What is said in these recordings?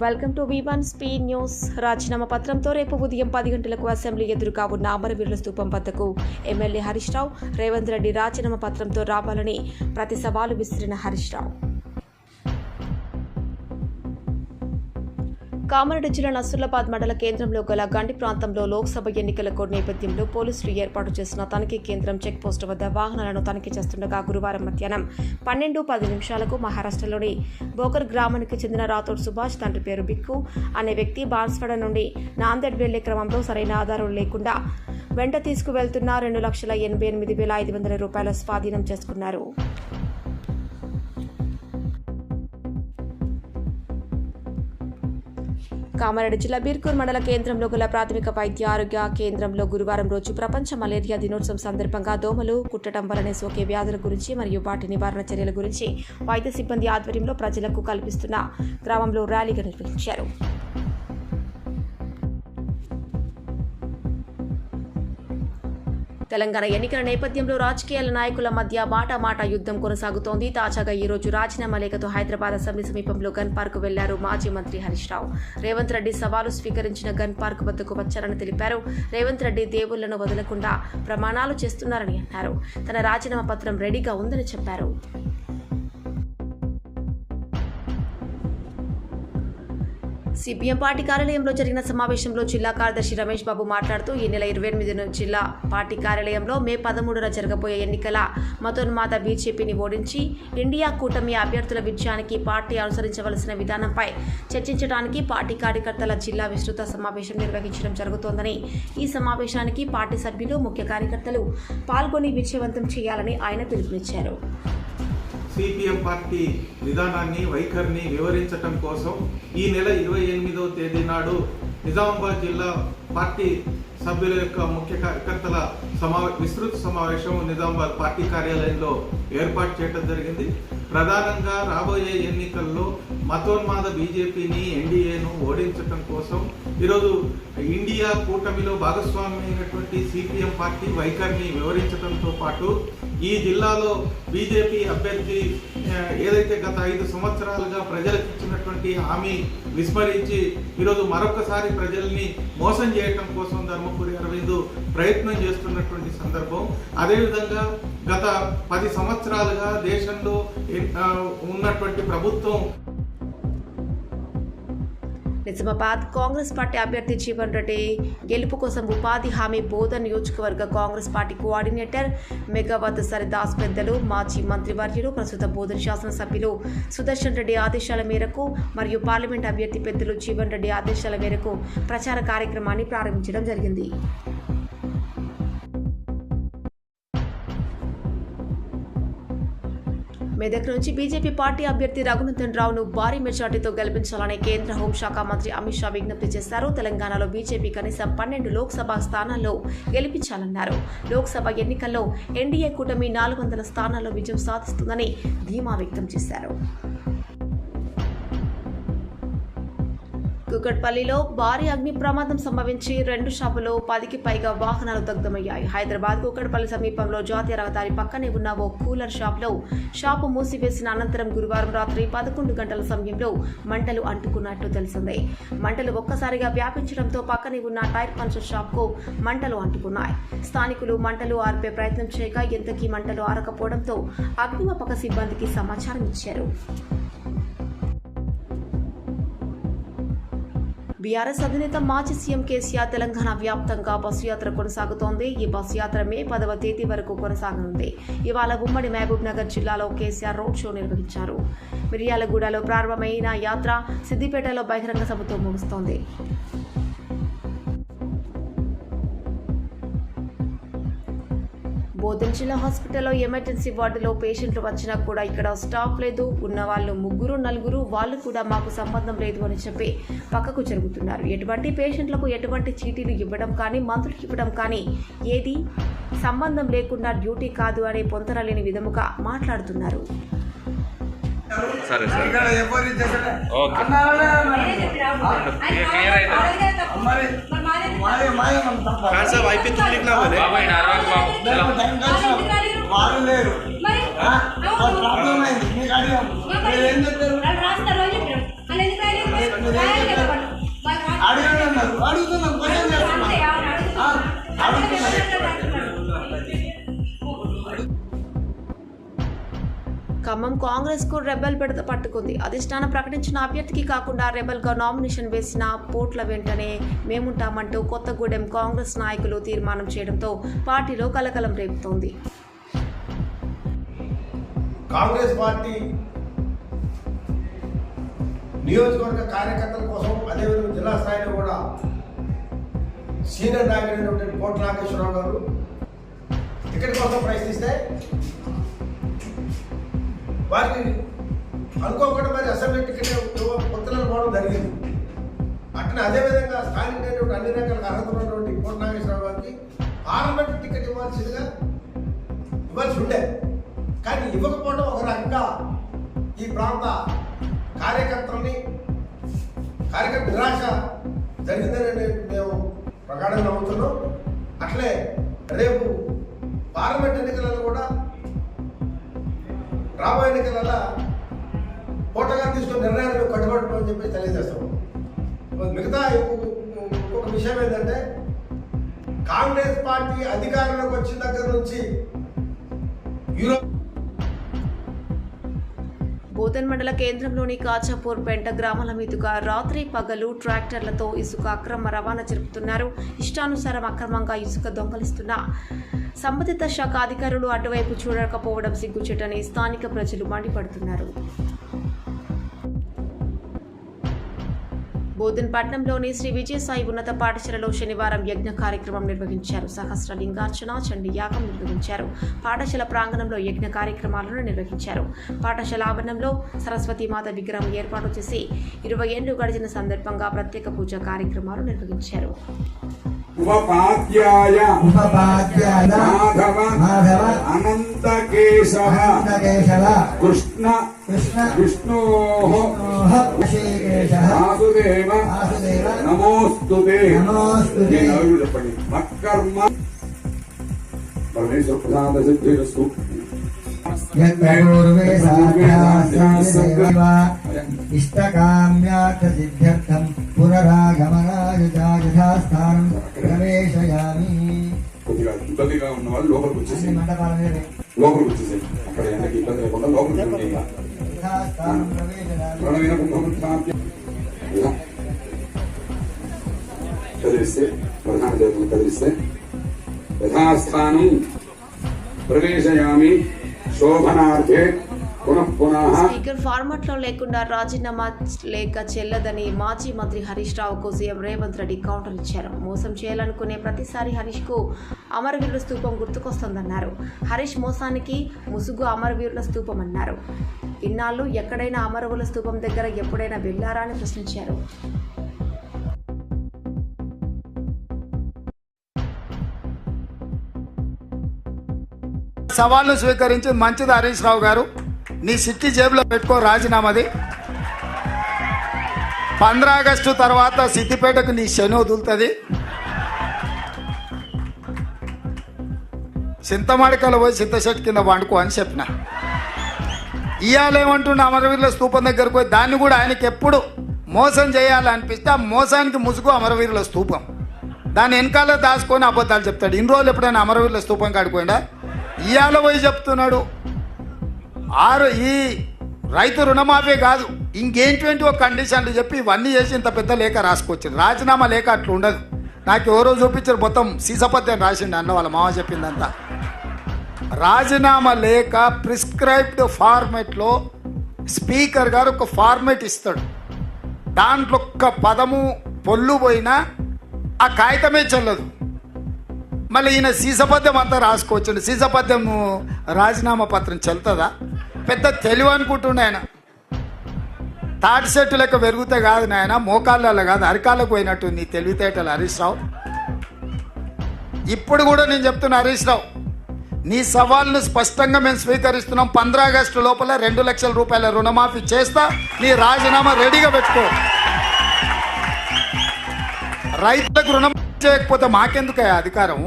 Welcome to V1 speed news. రాజీనామా పత్రంతో రేపు ఉదయం 10 గంటలకు అసెంబ్లీ ఎదురుగా ఉన్న అమరవీరుల స్తూపం వద్దకు ఎమ్మెల్యే హరీష్ రావు, రేవంత్ రెడ్డి రాజీనామా పత్రంతో రావాలని ప్రతి సవాలు విసిరిన హరీష్ రావు. కామారెడ్డి జిల్లా నసరులాబాద్ మండల కేంద్రంలో గల గండి ప్రాంతంలో లోక్సభ ఎన్నికల కోడ్ నేపథ్యంలో పోలీసులు ఏర్పాటు చేసిన తనిఖీ కేంద్రం చెక్ పోస్టు వద్ద వాహనాలను తనిఖీ చేస్తుండగా గురువారం మధ్యాహ్నం 12:10 మహారాష్ట్రలోని బోకర్ గ్రామానికి చెందిన రాథోడ్ సుభాష్, తండ్రి పేరు బిక్కు అనే వ్యక్తి బాన్స్వాడ నుండి నాందేడ్ వెళ్లే క్రమంలో సరైన ఆధారాలు లేకుండా వెంట తీసుకువెళ్తున్న 2,88,500 రూపాయల స్వాధీనం చేసుకున్నారు. కామారెడ్డి జిల్లా బీర్కూర్ మండల కేంద్రంలో గల ప్రాథమిక వైద్య ఆరోగ్య కేంద్రంలో గురువారం రోజు ప్రపంచ మలేరియా దినోత్సవం సందర్భంగా దోమలు కుట్టడం వలన సోకే వ్యాధుల గురించి మరియు వాటి నివారణ చర్యల గురించి వైద్య సిబ్బంది ఆధ్వర్యంలో ప్రజలకు కల్పిస్తున్న గ్రామంలో ర్యాలీగా నిర్వహించారు. తెలంగాణ ఎన్నికల నేపథ్యంలో రాజకీయాల నాయకుల మధ్య మాట యుద్ధం కొనసాగుతోంది. తాజాగా ఈ రోజు రాజీనామా లేఖతో హైదరాబాద్ అసెంబ్లీ సమీపంలో గన్ పార్క్ వెళ్లారు మాజీ మంత్రి హరీష్ రావు. రేవంత్ రెడ్డి సవాలు స్వీకరించిన గన్ పార్క్ వద్దకు వచ్చారని తెలిపారు. రేవంత్ రెడ్డి దేవుళ్లను వదలకుండా ప్రమాణాలు చేస్తున్నారని అన్నారు. తన రాజీనామా పత్రం రెడీగా ఉందని చెప్పారు. సిపిఎం పార్టీ కార్యాలయంలో జరిగిన సమావేశంలో జిల్లా కార్యదర్శి రమేష్ బాబు మాట్లాడుతూ ఈ నెల 28న జిల్లా పార్టీ కార్యాలయంలో మే 13న జరగబోయే ఎన్నికల మతోన్మాద బీజేపీని ఓడించి ఇండియా కూటమి అభ్యర్థుల విజయానికి పార్టీ అనుసరించవలసిన విధానంపై చర్చించడానికి పార్టీ కార్యకర్తల జిల్లా విస్తృత సమావేశం నిర్వహించడం జరుగుతోందని, ఈ సమావేశానికి పార్టీ సభ్యులు, ముఖ్య కార్యకర్తలు పాల్గొని విజయవంతం చేయాలని ఆయన పిలుపునిచ్చారు. సిపిఎం పార్టీ విధానాన్ని, వైఖరిని వివరించడం కోసం ఈ నెల 28వ తేదీ నాడు నిజామాబాద్ జిల్లా పార్టీ సభ్యుల యొక్క ముఖ్య కార్యకర్తల విస్తృత సమావేశం నిజామాబాద్ పార్టీ కార్యాలయంలో ఏర్పాటు చేయడం జరిగింది. ప్రధానంగా రాబోయే ఎన్నికల్లో మతోన్మాద బీజేపీని, ఎన్డీఏను ఓడించడం కోసం ఈరోజు ఇండియా కూటమిలో భాగస్వామ్యమైనటువంటి సిపిఎం పార్టీ వైఖరిని వివరించడంతో పాటు ఈ జిల్లాలో బీజేపీ అభ్యర్థి ఏదైతే గత 5 సంవత్సరాలుగా ప్రజలకు ఇచ్చినటువంటి హామీ విస్మరించి ఈరోజు మరొకసారి ప్రజల్ని మోసం చేయటం కోసం ధర్మపురి అరవింద్ ప్రయత్నం చేస్తున్నటువంటి సందర్భం. అదేవిధంగా గత 10 సంవత్సరాలుగా దేశంలో ఉన్నటువంటి ప్రభుత్వం నిజామాబాద్ కాంగ్రెస్ పార్టీ అభ్యర్థి జీవన్ రెడ్డి గెలుపు కోసం ఉపాధి హామీ బోధన్ నియోజకవర్గ కాంగ్రెస్ పార్టీ కోఆర్డినేటర్ మెగావత్ సరిదాస్ పెద్దలు, మాజీ మంత్రివర్యులు, ప్రస్తుత బోధన్ శాసనసభ్యులు సుదర్శన్ రెడ్డి ఆదేశాల మేరకు మరియు పార్లమెంట్ అభ్యర్థి పెద్దలు జీవన్ రెడ్డి ఆదేశాల మేరకు ప్రచార కార్యక్రమాన్ని ప్రారంభించడం జరిగింది. మెదక్ నుంచి బీజేపీ పార్టీ అభ్యర్థి రఘునందన్ రావును భారీ మెజార్టీతో గెలిపించాలని కేంద్ర హోంశాఖ మంత్రి అమిత్ షా విజ్ఞప్తి చేశారు. తెలంగాణలో బీజేపీ కనీసం 12 లోక్సభ స్థానాల్లో గెలిపించాలన్నారు. లోక్సభ ఎన్నికల్లో ఎన్డీఏ కూటమి 400 స్థానాల్లో విజయం సాధిస్తుందని ధీమా వ్యక్తం చేశారు. కుకట్పల్లిలో భారీ అగ్ని ప్రమాదం సంభవించి 2 షాపులో 10కి పైగా వాహనాలు దగ్ధమయ్యాయి. హైదరాబాద్ కుకట్పల్లి సమీపంలో జాతీయ రహదారి పక్కనే ఉన్న ఓ కూలర్ షాపు మూసివేసిన అనంతరం గురువారం రాత్రి 11 గంటల సమయంలో మంటలు అంటుకున్నట్లు తెలిసింది. మంటలు ఒక్కసారిగా వ్యాపించడంతో పక్కనే ఉన్న టైర్ పంచర్ షాప్కు మంటలు అంటుకున్నాయి. స్థానికులు మంటలు ఆర్పే ప్రయత్నం చేయగా ఎంతకీ మంటలు ఆరకపోవడంతో అగ్నిమాపక సిబ్బందికి సమాచారం ఇచ్చారు. బీఆర్ఎస్ అధినేత మాజీ సీఎం కేసీఆర్ తెలంగాణ వ్యాప్తంగా బస్సు యాత్ర కొనసాగుతోంది. ఈ బస్సు యాత్ర మే 10వ తేదీ వరకు కొనసాగనుంది. ఇవాళ ఉమ్మడి మహబూబ్ నగర్ జిల్లాలో కేసీఆర్ రోడ్ షో నిర్వహించారు. మిర్యాలగూడలో ప్రారంభమైన యాత్ర సిద్దిపేటలో బహిరంగ సభతో ముగుస్తోంది. బోధన్ జిల్లా హాస్పిటల్లో ఎమర్జెన్సీ వార్డులో పేషెంట్లు వచ్చినా కూడా ఇక్కడ స్టాఫ్ లేదు. ఉన్న వాళ్ళు 3-4 వాళ్ళు కూడా మాకు సంబంధం లేదు అని చెప్పి పక్కకు జరుగుతున్నారు. ఎటువంటి పేషెంట్లకు ఎటువంటి చీటీలు ఇవ్వడం కానీ, మందులు ఇవ్వడం కానీ ఏది సంబంధం లేకుండా డ్యూటీ కాదు అనే పొంతనలేని విధముగా మాట్లాడుతున్నారు. సరే సరే ఓకే साहब आईपी तुम लिखना बोले వాళ్ళు లేరు ప్రాబ్లం అయింది మీ గాడి ఖమ్మం కాంగ్రెస్ కు రెబెల్ బెడత పట్టుకుంది. అధిష్టానం ప్రకటించిన అభ్యర్థికి కాకుండా రెబెల్ గా నామినేషన్ వేసిన పోట్ల వెంటనే మేముంటామంటూ కొత్తగూడెం కాంగ్రెస్ నాయకులు తీర్మానం చేయడంతో పార్టీలో కలకలం రేపుతోంది. కాంగ్రెస్ పార్టీ నియోజకవర్గ కార్యకర్తల కోసం అదేవిధంగా జిల్లా స్థాయిలో కూడా సీనియర్ నాయకుడైనటువంటి కోట నాగేశ్వరరావు గారు టికెట్ కోసం ప్రయత్నిస్తే వారికి అనుకోకుండా మరి అసెంబ్లీ టికెట్ కొత్తలను పోవడం జరిగింది. అట్లనే అదేవిధంగా స్థానికమైనటువంటి అన్ని రకాల అర్హత ఉన్నటువంటి కోట నాగేశ్వరరావు గారికి పార్లమెంట్ టికెట్ ఇవ్వాల్సి ఉండే, కానీ ఇవ్వకపోవడం ఒక రకంగా ఈ ప్రాంత కార్యకర్త నిరాశ జరిగిందని మేము ప్రగాఢంగా నమ్ముతున్నాం. అట్లే రేపు పార్లమెంట్ ఎన్నికలలో కూడా రాబోయే ఎన్నికలలో కోటగా తీసుకున్న నిర్ణయాన్ని మేము కట్టుబడుతామని చెప్పి తెలియజేస్తాము. మిగతా ఇంకొక విషయం ఏంటంటే కాంగ్రెస్ పార్టీ అధికారంలోకి వచ్చిన దగ్గర నుంచి బోధన్ మండల కేంద్రంలోని కాచాపూర్ పెంట గ్రామాల మీదుగా రాత్రి పగలు ట్రాక్టర్లతో ఇసుక అక్రమ రవాణా జరుపుతున్నారు. ఇష్టానుసారం అక్రమంగా ఇసుక దొంగలిస్తున్న సంబంధిత శాఖ అధికారులు అటువైపు చూడకపోవడం సిగ్గుచేటని స్థానిక ప్రజలు మండిపడుతున్నారు. బోధన్ పట్టణంలోని శ్రీ విజయసాయి ఉన్నత పాఠశాలలో శనివారం యజ్ఞ కార్యక్రమం నిర్వహించారు. సహస్ర లింగార్చన, చండీ యాగం నిర్వహించారు. పాఠశాల ప్రాంగణంలో యజ్ఞ కార్యక్రమాలను నిర్వహించారు. పాఠశాల ఆవరణంలో సరస్వతీమాత విగ్రహం ఏర్పాటు చేసి 20 ఏళ్లు గడిచిన సందర్భంగా ప్రత్యేక పూజా కార్యక్రమాలు నిర్వహించారు. ఉపపాద్యాయ మాధవ అనంత కేశవ కృష్ణ విష్ణోః వాసుదేవ నమోస్తుతే. చెప్పండి. మత్కర్మ పరమేశ్వర ప్రసాద సిద్ధిరస్తు. ఇష్టకామ్యార్థసిద్ధ్యర్థం పునరాగమనాయుధాస్థానం ప్రవేశయామి. కొద్దిగా ఉన్న వాళ్ళు లోపలికి వచ్చేసి అక్కడ ఎండకి ఇబ్బంది లేకుండా లోపలికి కదిలిస్తే ప్రధాన దేవతలు కదిలిస్తే యథాస్థానం ప్రవేశయామి శోభనార్థే స్పీకర్ ఫార్మాట్ లో లేకుండా రాజీనామా లేక చెల్లదని మాజీ మంత్రి హరీష్ రావుకు సీఎం రేవంత్ రెడ్డి కౌంటర్ ఇచ్చారు. మోసం చేయాలనుకునే ప్రతిసారి హరీష్ కు అమరవీరుల స్తూపం గుర్తుకొస్తోందన్నారు. హరీష్ మోసానికి ముసుగు అమరవీరుల స్తూపం అన్నారు. ఇన్నాళ్ళు ఎక్కడైనా అమరవీరుల స్తూపం దగ్గర ఎప్పుడైనా వెళ్లారా అని ప్రశ్నించారు. సవాల్ను స్వీకరించి మంచిది హరీష్ రావు గారు, నీ సిట్టి జేబులో పెట్టుకో రాజీనామాది. 15 ఆగస్టు తర్వాత సిద్దిపేటకు నీ శని వదులుతుంది. చింతమాడికలో పోయి చింతశెట్టు కింద వండుకో అని చెప్పిన. ఇవాళేమంటుండే అమరవీరుల స్తూపం దగ్గరకు పోయి దాన్ని కూడా ఆయనకి ఎప్పుడు మోసం చేయాలనిపిస్తే ఆ మోసానికి ముసుగు అమరవీరుల స్తూపం. దాన్ని వెనకాల దాచుకొని అబద్ధాలు చెప్తాడు. ఇన్ని రోజులు ఎప్పుడైనా అమరవీరుల స్తూపం కాడిపోయిందా? ఇవాళ పోయి చెప్తున్నాడు ఈ రైతు రుణమాఫీ కాదు ఇంకేంటి ఒక కండిషన్లు చెప్పి ఇవన్నీ చేసి ఇంత పెద్ద లేఖ రాసుకొచ్చింది. రాజీనామా లేఖ అట్లా ఉండదు. నాకు ఎవరో చూపించారు, మొత్తం సీసపత్యం రాసిండు అన్న వాళ్ళ మామ చెప్పిందంతా. రాజీనామా లేఖ ప్రిస్క్రైబ్డ్ ఫార్మెట్లో స్పీకర్ గారు ఒక ఫార్మెట్ ఇస్తాడు. దాంట్లో ఒక్క పదము పొల్లు పోయినా ఆ కాగితమే చెల్లదు. మళ్ళీ ఈయన సీసపద్యం అంతా రాసుకోవచ్చండి. సీసపద్యం రాజీనామా పత్రం చెల్తుందా? పెద్ద తెలివి అనుకుంటుండే ఆయన. తాటి చెట్టు లెక్క పెరుగుతే కాదు నాయన, మోకాళ్ళలో కాదు అరికాళ్ళకు పోయినట్టు నీ తెలివితేటలు హరీష్ రావు. ఇప్పుడు కూడా నేను చెప్తున్నా హరీష్ రావు, నీ సవాల్ను స్పష్టంగా మేము స్వీకరిస్తున్నాం. 15 ఆగస్టు లోపల 2 లక్షల రూపాయల రుణమాఫీ చేస్తా. నీ రాజీనామా రెడీగా పెట్టుకో. రైతులకు రుణమాఫీ చేయకపోతే మాకెందుకయ్యా అధికారం?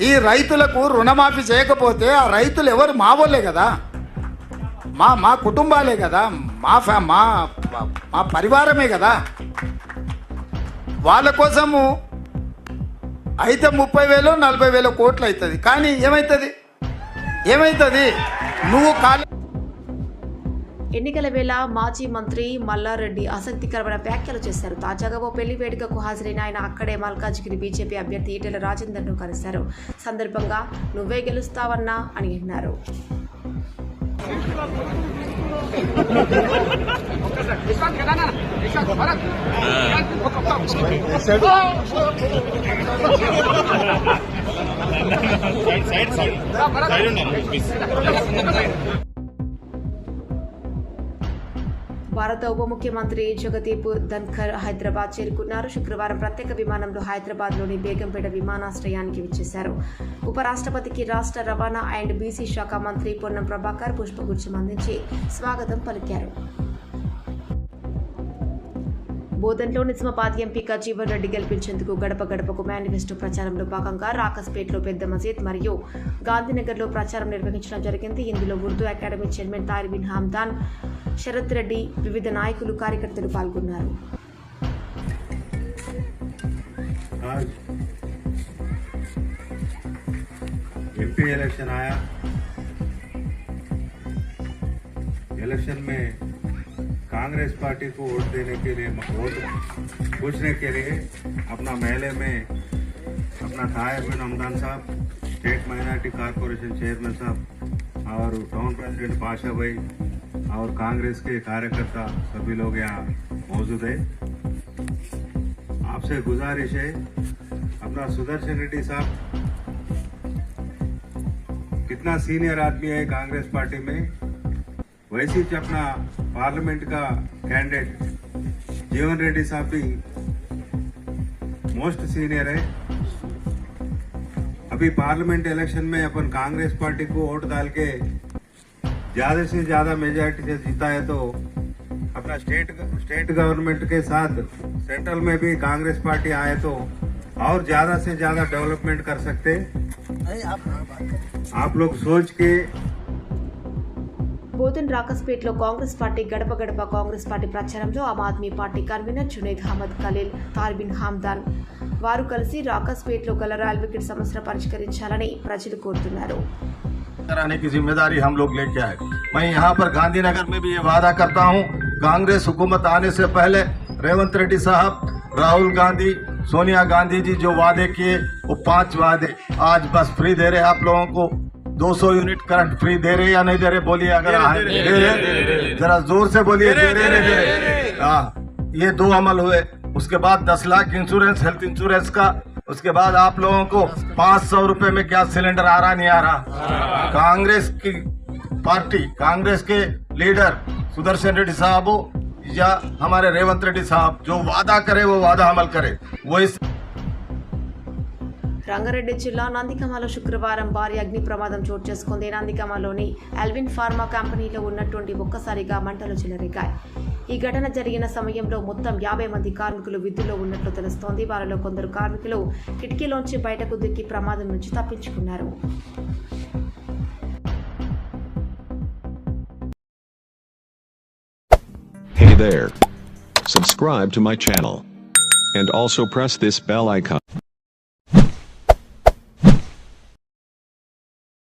ఈ రైతులకు రుణమాఫీ చేయకపోతే ఆ రైతులు ఎవరు మావోలే కదా. మా కుటుంబాలే కదా, మా పరివారమే కదా. వాళ్ళ కోసము అయితే 30,000 40,000 కోట్లు అవుతుంది. కానీ ఏమైతుంది నువ్వు ఎన్నికల వేళ మాజీ మంత్రి మల్లారెడ్డి ఆసక్తికరమైన వ్యాఖ్యలు చేశారు. తాజాగా ఓ పెళ్లి వేడుకకు హాజరైన ఆయన అక్కడే మల్కాజ్గిరి బీజేపీ అభ్యర్థి ఈటెల రాజేందర్ను కలిశారు. సందర్భంగా నువ్వే గెలుస్తావన్నా అని అన్నారు. భారత ఉప ముఖ్యమంత్రి జగదీప్ ధన్ఖర్ హైదరాబాద్ చేరుకున్నారు. శుక్రవారం ప్రత్యేక విమానంలో హైదరాబాద్లోని బేగంపేట విమానాశ్రయానికి విచ్చేశారు. ఉపరాష్ట్రపతికి రాష్ట్ర రవాణా అండ్ బీసీ శాఖ మంత్రి పొన్నం ప్రభాకర్ పుష్పగుచ్చం అందించి స్వాగతం పలికారు. బోధన్లో నిజామాబాద్ ఎంపీగా జీవన్ రెడ్డి గెలిపించేందుకు గడప గడపకు మేనిఫెస్టో ప్రచారంలో భాగంగా రాకస్పేట్లో పెద్ద మసీద్ మరియు గాంధీనగర్లో ప్రచారం నిర్వహించడం జరిగింది. ఇందులో ఉర్దూ అకాడమీ చైర్మన్ తారిబిన్ హమ్దాన్, శరత్ రెడ్డి, వివిధ నాయకులు, కార్యకర్తలు పాల్గొన్నారు. एमपी इलेक्शन आया। इलेक्शन में कांग्रेस पार्टी को वोट देने के लिए, वोट पूछने के लिए अपना मेले में अपना ताहिर हमदान साहब, स्टेट माइनॉरिटी कॉर्पोरेशन चेयरमैन साहब और टाउन प्रेसिडेंट पाशा भाई और कांग्रेस के कार्यकर्ता सभी लोग यहाँ मौजूद है। आपसे गुजारिश है, अपना सुदर्शन रेड्डी साहब कितना सीनियर आदमी है कांग्रेस पार्टी में, वैसे ही अपना पार्लियामेंट का कैंडिडेट जीवन रेड्डी साहब भी मोस्ट सीनियर है। अभी पार्लियामेंट इलेक्शन में अपन कांग्रेस पार्टी को वोट डाल के ज्यादा से ज्यादा मेजॉरिटी से जीता है तो अपना स्टेट गवर्नमेंट के साथ सेंट्रल में भी कांग्रेस पार्टी आए तो और ज्यादा से ज्यादा डेवलपमेंट कर सकते। आप लोग सोच के బోధన్ రాకస్పేట్లో కాంగ్రెస్ పార్టీ గడప గడప కాంగ్రెస్ పార్టీ ప్రచారంలో ఆమ్ ఆద్మీ పార్టీ కన్వీనర్ జునైద్ అహ్మద్ ఖలీల్, తారిబిన్ హమ్దాన్ వారు కలిసి రాకస్పేట్లో గల రాయల్ వికెట్ సమస్యను పరిష్కరించాలని ప్రజలు కోరుతున్నారు. कराने की जिम्मेदारी हम लोग लेके आए। मैं यहाँ पर गांधीनगर में भी ये वादा करता हूँ, कांग्रेस हुकूमत आने से पहले रेवंत रेड्डी साहब, राहुल गांधी, सोनिया गांधी जी जो वादे किए वो 5 वादे आज बस फ्री दे रहे आप लोगों को। 200 यूनिट करंट फ्री दे रहे या नहीं दे रहे बोलिए, अगर दे रहे जरा जोर से बोलिए, दे रहे। हाँ, ये 2 अमल हुए। उसके बाद 10 लाख इंश्योरेंस, हेल्थ इंश्योरेंस का। उसके बाद आप लोगों को 500 रुपए में गैस सिलेंडर आ रहा नहीं आ रहा। कांग्रेस की पार्टी, कांग्रेस के लीडर सुदर्शन रेड्डी साहब हो या हमारे रेवंत रेड्डी साहब जो वादा करे वो वादा अमल करे। वो इस రంగారెడ్డి జిల్లా నందిగామలో శుక్రవారం భారీ అగ్ని ప్రమాదం చోటు చేసుకుంది. నందిగామలోని ఆల్విన్ ఫార్మా కంపెనీలో ఉన్నటువంటి ఒక్కసారిగా మంటలు చెలరేగాయి. ఈ ఘటన జరిగిన సమయంలో మొత్తం 50 మంది కార్మికులు విధుల్లో ఉన్నట్లు తెలుస్తోంది. వారిలో కొందరు కార్మికులు కిటికీలోంచి బయటకు దిక్కి ప్రమాదం నుంచి తప్పించుకున్నారు. Hey there. Subscribe to my channel. And also press this bell icon.